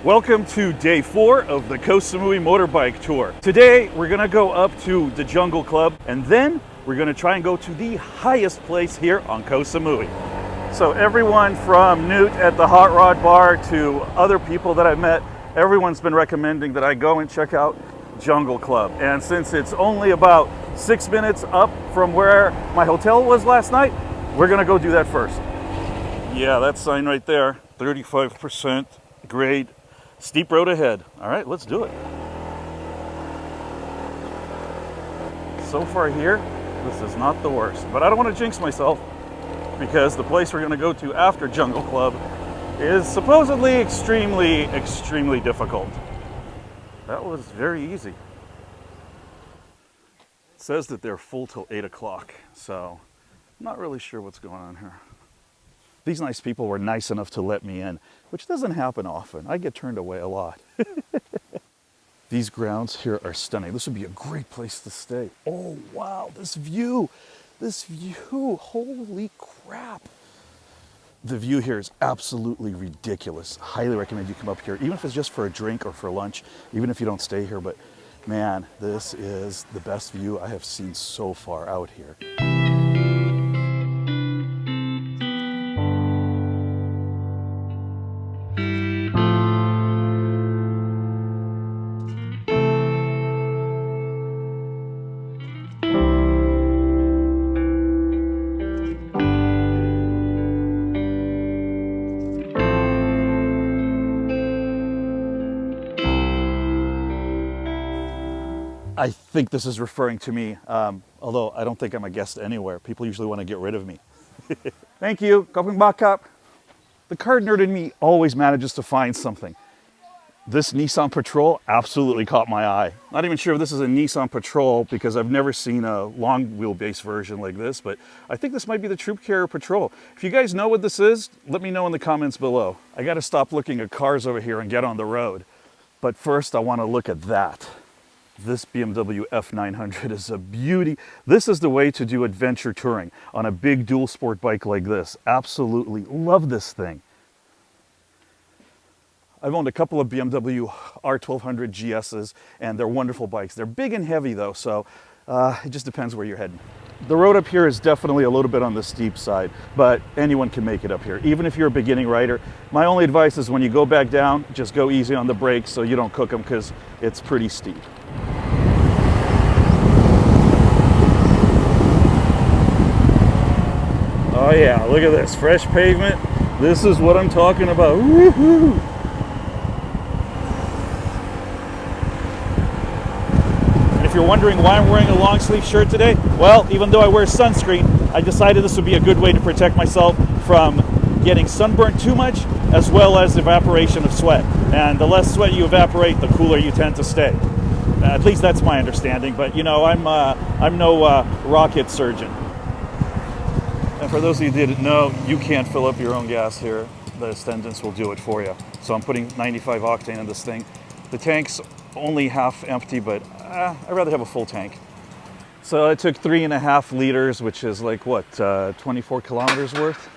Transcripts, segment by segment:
Welcome to day 4 of the KOH SAMUI Motorbike Tour. Today we're gonna go up to the Jungle Club and then we're gonna try and go to the highest place here on KOH SAMUI. So everyone from Newt at the Hot Rod Bar to other people that I've met, everyone's been recommending that I go and check out Jungle Club. And since it's only about 6 minutes up from where my hotel was last night, we're gonna go do that first. Yeah, that sign right there, 35% grade. Steep road ahead. All right, let's do it. So far here, this is not the worst, but I don't want to jinx myself because the place we're going to go to after Jungle Club is supposedly extremely difficult. That was very easy. It says that they're full till 8 o'clock, so I'm not really sure what's going on here. These nice people were nice enough to let me in, which doesn't happen often. I get turned away a lot. These grounds here are stunning. This would be a great place to stay. Oh, wow, this view, holy crap. The view here is absolutely ridiculous. Highly recommend you come up here, even if it's just for a drink or for lunch, even if you don't stay here. But man, this is the best view I have seen so far out here. I think this is referring to me, although I don't think I'm a guest anywhere. People usually want to get rid of me. Thank you. Koping Bakap. The car nerd in me always manages to find something. This Nissan Patrol absolutely caught my eye. Not even sure if this is a Nissan Patrol because I've never seen a long wheelbase version like this, but I think this might be the Troop Carrier Patrol. If you guys know what this is, let me know in the comments below. I got to stop looking at cars over here and get on the road. But first I want to look at that. This BMW F900 is a beauty. This is the way to do adventure touring on a big dual sport bike like this. Absolutely love this thing. I've owned a couple of BMW R1200 GSs and they're wonderful bikes. They're big and heavy though, so it just depends where you're heading. The road up here is definitely a little bit on the steep side, but anyone can make it up here, even if you're a beginning rider. My only advice is when you go back down, just go easy on the brakes so you don't cook them because it's pretty steep. Oh yeah, look at this, fresh pavement. This is what I'm talking about. Woohoo! And if you're wondering why I'm wearing a long sleeve shirt today, well, even though I wear sunscreen, I decided this would be a good way to protect myself from getting sunburned too much, as well as evaporation of sweat. And the less sweat you evaporate, the cooler you tend to stay. At least that's my understanding, but you know, I'm no rocket surgeon. And for those of you who didn't know, you can't fill up your own gas here. The attendants will do it for you. So I'm putting 95 octane in this thing. The tank's only half empty, but I'd rather have a full tank. So it took 3.5 liters, which is like what, 24 kilometers worth?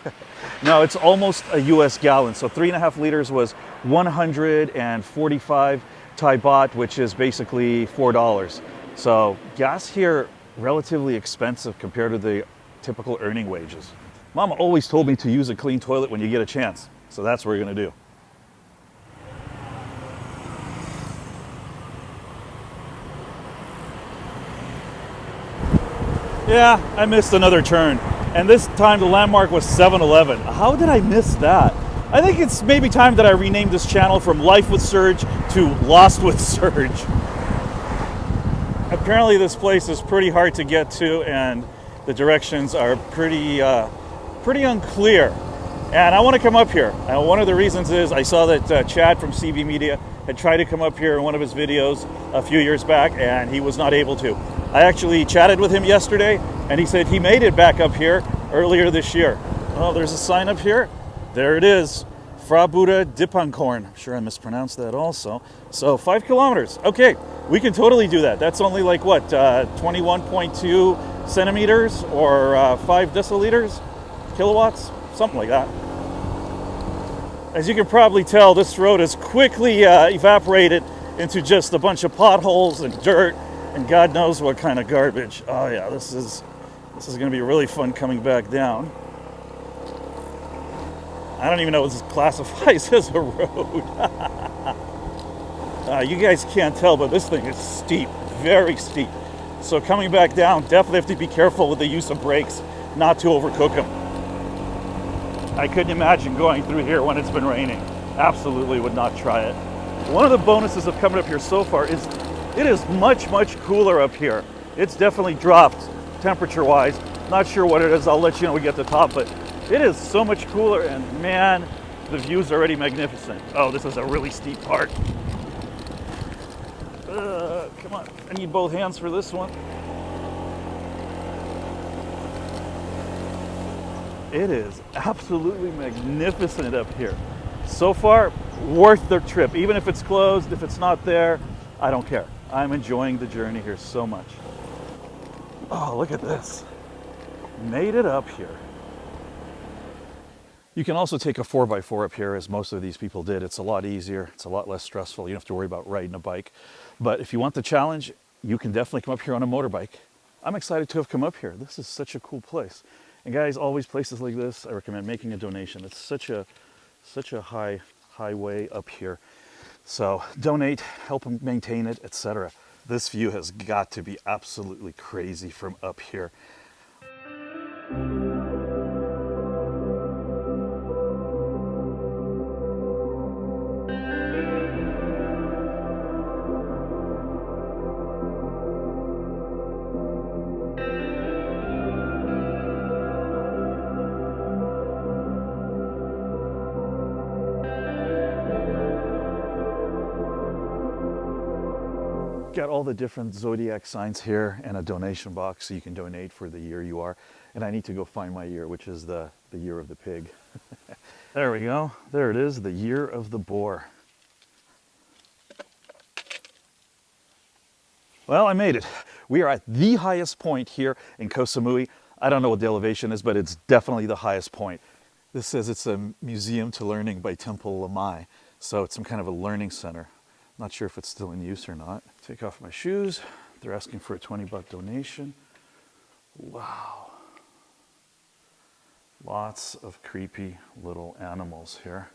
No, it's almost a US gallon. So 3.5 liters was 145 Thai baht, which is basically $4. So gas here, relatively expensive compared to the typical earning wages. Mama always told me to use a clean toilet when you get a chance. So that's what we're gonna do. Yeah, I missed another turn. And this time the landmark was 7-Eleven. How did I miss that? I think it's maybe time that I renamed this channel from Life with Serg to Lost with Serg. Apparently this place is pretty hard to get to and the directions are pretty unclear. And I want to come up here. And one of the reasons is I saw that Chad from CB Media had tried to come up here in one of his videos a few years back and he was not able to. I actually chatted with him yesterday and he said he made it back up here earlier this year. Oh, there's a sign up here. There it is. Fra Buddha Dipangkorn. I'm sure I mispronounced that also. So 5 kilometers. Okay, we can totally do that. That's only like what, 21.2 centimeters or 5 deciliters, kilowatts, something like that. As you can probably tell, this road has quickly evaporated into just a bunch of potholes and dirt and God knows what kind of garbage. Oh yeah, this is going to be really fun coming back down. I don't even know what this classifies as a road. You guys can't tell, but this thing is steep, very steep. So coming back down, definitely have to be careful with the use of brakes, not to overcook them. I couldn't imagine going through here when it's been raining. Absolutely would not try it. One of the bonuses of coming up here so far is it is much, much cooler up here. It's definitely dropped temperature-wise. Not sure what it is. I'll let you know when we get to the top, but it is so much cooler, and man, the view's already magnificent. Oh, this is a really steep part. Come on, I need both hands for this one. It is absolutely magnificent up here. So far, worth the trip. Even if it's closed, if it's not there, I don't care. I'm enjoying the journey here so much. Oh, look at this. Made it up here. You can also take a 4x4 up here, as most of these people did. It's a lot easier. It's a lot less stressful. You don't have to worry about riding a bike. But if you want the challenge, you can definitely come up here on a motorbike. I'm excited to have come up here. This is such a cool place. And guys, always places like this, I recommend making a donation. It's such a highway up here. So donate, help them maintain it, etc. This view has got to be absolutely crazy from up here. Got all the different zodiac signs here and a donation box so you can donate for the year you are. And I need to go find my year, which is the year of the pig. There we go. There it is, the year of the boar. Well, I made it. We are at the highest point here in Koh Samui. I don't know what the elevation is, but it's definitely the highest point. This says it's a museum to learning by Temple Lamai. So it's some kind of a learning center. Not sure if it's still in use or not. Take off my shoes. They're asking for a 20 baht donation. Wow. Lots of creepy little animals here.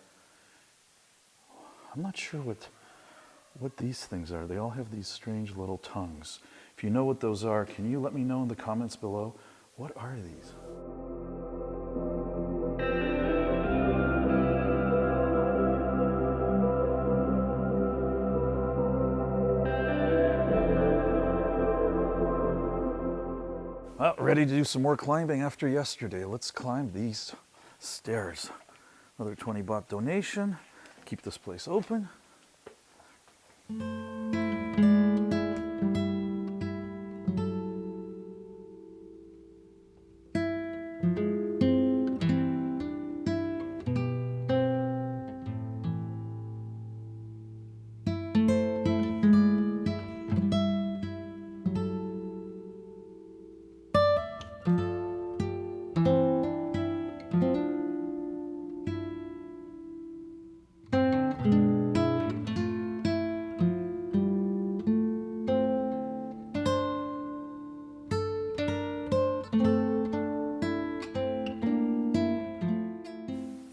I'm not sure what these things are. They all have these strange little tongues. If you know what those are, can you let me know in the comments below? What are these? Well, ready to do some more climbing after yesterday. Let's climb these stairs. Another 20 baht donation. Keep this place open.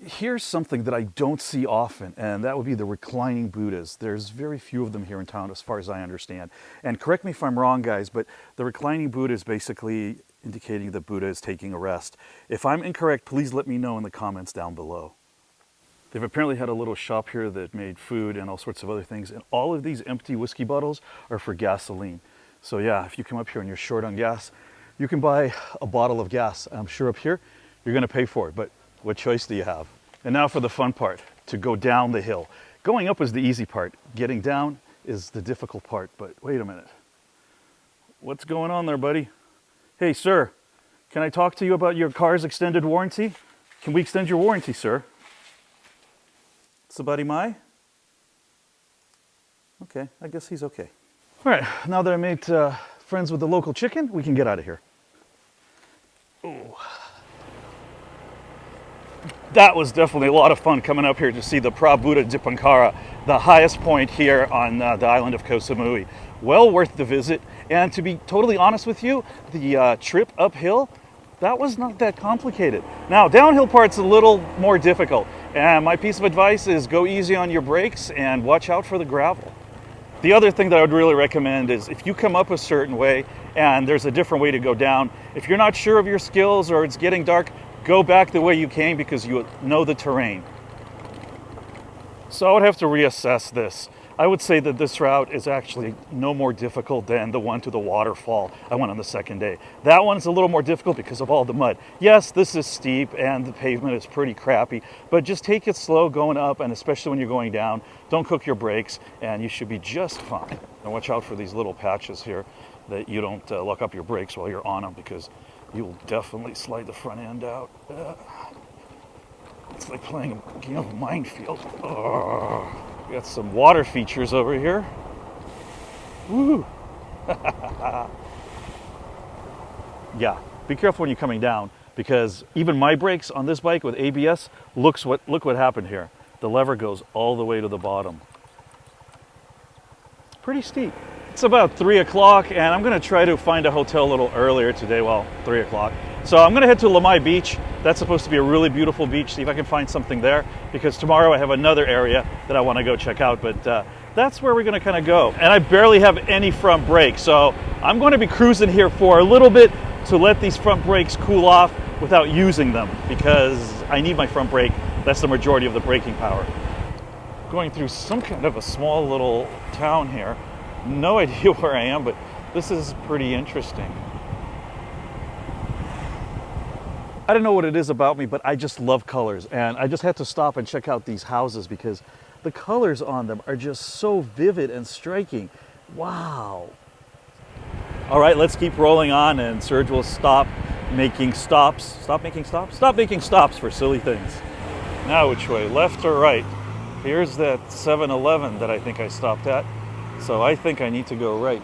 Here's something that I don't see often, and that would be the reclining Buddhas. There's very few of them here in town, as far as I understand. And correct me if I'm wrong, guys, but the reclining Buddha is basically indicating that Buddha is taking a rest. If I'm incorrect, please let me know in the comments down below. They've apparently had a little shop here that made food and all sorts of other things, and all of these empty whiskey bottles are for gasoline. So yeah, if you come up here and you're short on gas, you can buy a bottle of gas. I'm sure up here, you're gonna pay for it, but what choice do you have? And now for the fun part, to go down the hill. Going up is the easy part. Getting down is the difficult part, but wait a minute. What's going on there, buddy? Hey, sir, can I talk to you about your car's extended warranty? Can we extend your warranty, sir? Somebody Mai? Okay, I guess he's okay. All right, now that I made friends with the local chicken, we can get out of here. Ooh. That was definitely a lot of fun coming up here to see the Prabuddha Dipankara, the highest point here on the island of Koh Samui. Well worth the visit, and to be totally honest with you, the trip uphill, that was not that complicated. Now, downhill part's a little more difficult, and my piece of advice is go easy on your brakes and watch out for the gravel. The other thing that I would really recommend is if you come up a certain way and there's a different way to go down, if you're not sure of your skills or it's getting dark, go back the way you came because you know the terrain. So I would have to reassess this. I would say that this route is actually no more difficult than the one to the waterfall I went on the second day. That one's a little more difficult because of all the mud. Yes, this is steep and the pavement is pretty crappy, but just take it slow going up, and especially when you're going down, don't cook your brakes and you should be just fine. And watch out for these little patches here that you don't lock up your brakes while you're on them, because you will definitely slide the front end out. It's like playing a game of minefield. We got some water features over here. Woo! Yeah, be careful when you're coming down, because even my brakes on this bike with ABS, look what happened here. The lever goes all the way to the bottom. Pretty steep. It's about 3 o'clock, and I'm going to try to find a hotel a little earlier today. Well, 3 o'clock. So I'm going to head to Lamai Beach. That's supposed to be a really beautiful beach. See if I can find something there, because tomorrow I have another area that I want to go check out. But that's where we're going to kind of go. And I barely have any front brakes, so I'm going to be cruising here for a little bit to let these front brakes cool off without using them, because I need my front brake. That's the majority of the braking power. Going through some kind of a small little town here. No idea where I am, but this is pretty interesting. I don't know what it is about me, but I just love colors, and I just had to stop and check out these houses because the colors on them are just so vivid and striking. Wow. All right, let's keep rolling on, and Serg will stop making stops. Stop making stops? Stop making stops for silly things. Now which way, left or right? Here's that 7-Eleven that I think I stopped at, so I think I need to go right.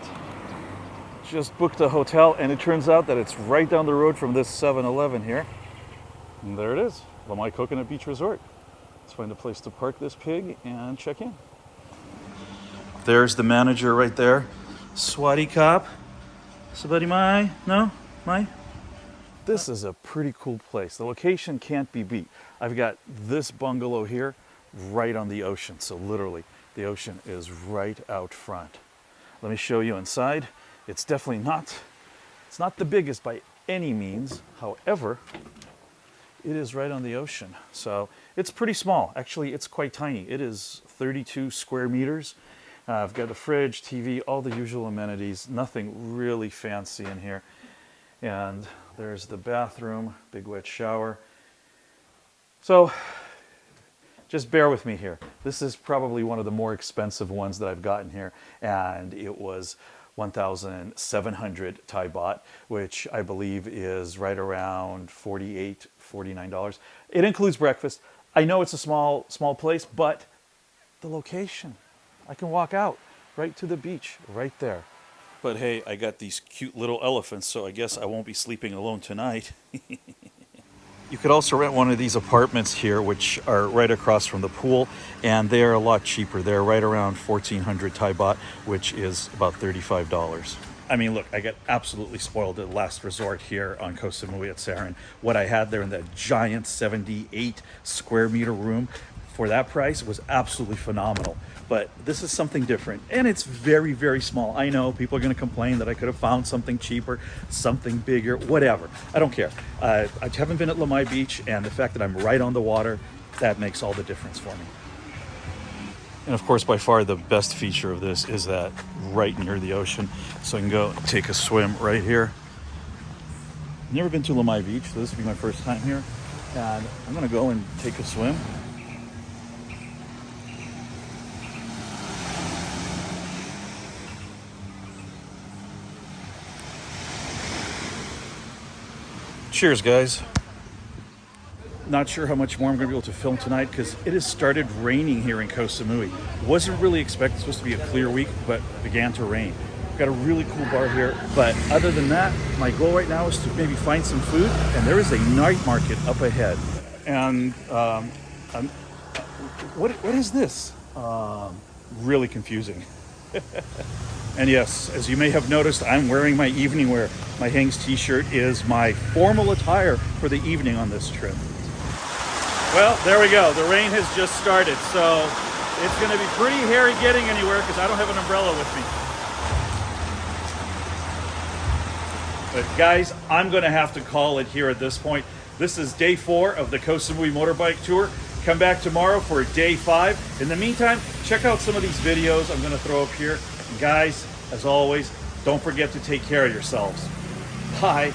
Just booked a hotel, and it turns out that it's right down the road from this 7-Eleven here. And there it is, Lamai Coconut Beach Resort. Let's find a place to park this pig and check in. There's the manager right there. Swati cop. Somebody Mai? No? Mai? This is a pretty cool place. The location can't be beat. I've got this bungalow here right on the ocean. So literally, the ocean is right out front. Let me show you inside. It's definitely it's not the biggest by any means. However, it is right on the ocean. So it's pretty small. Actually, it's quite tiny. It is 32 square meters. I've got a fridge, TV, all the usual amenities. Nothing really fancy in here. And there's the bathroom, big wet shower. So just bear with me here. This is probably one of the more expensive ones that I've gotten here. And it was 1,700 Thai baht, which I believe is right around $48, $49. It includes breakfast. I know it's a small place, but the location. I can walk out right to the beach, right there. But hey, I got these cute little elephants, so I guess I won't be sleeping alone tonight. You could also rent one of these apartments here, which are right across from the pool, and they are a lot cheaper. They're right around 1,400 Thai baht, which is about $35. I mean, look, I got absolutely spoiled at last resort here on Koh Samui at Saran. What I had there in that giant 78 square meter room for that price was absolutely phenomenal. But this is something different, and it's very, very small. I know people are going to complain that I could have found something cheaper, something bigger, whatever. I don't care. I haven't been at Lamai Beach, and the fact that I'm right on the water, that makes all the difference for me. And of course, by far the best feature of this is that right near the ocean, so I can go take a swim right here. Never been to Lamai Beach, so this will be my first time here, and I'm going to go and take a swim. Cheers, guys. Not sure how much more I'm going to be able to film tonight because it has started raining here in Koh Samui. Wasn't really expecting it supposed to be a clear week, but it began to rain. Got a really cool bar here, but other than that, my goal right now is to maybe find some food, and there is a night market up ahead. And what is this? Really confusing. And yes, as you may have noticed, I'm wearing my evening wear. My Hangs t-shirt is my formal attire for the evening on this trip. Well, there we go. The rain has just started, so it's going to be pretty hairy getting anywhere because I don't have an umbrella with me. But guys, I'm going to have to call it here at this point. This is day 4 of the KOH SAMUI Motorbike Tour. Come back tomorrow for day 5. In the meantime, check out some of these videos I'm going to throw up here. And guys, as always, don't forget to take care of yourselves. Bye.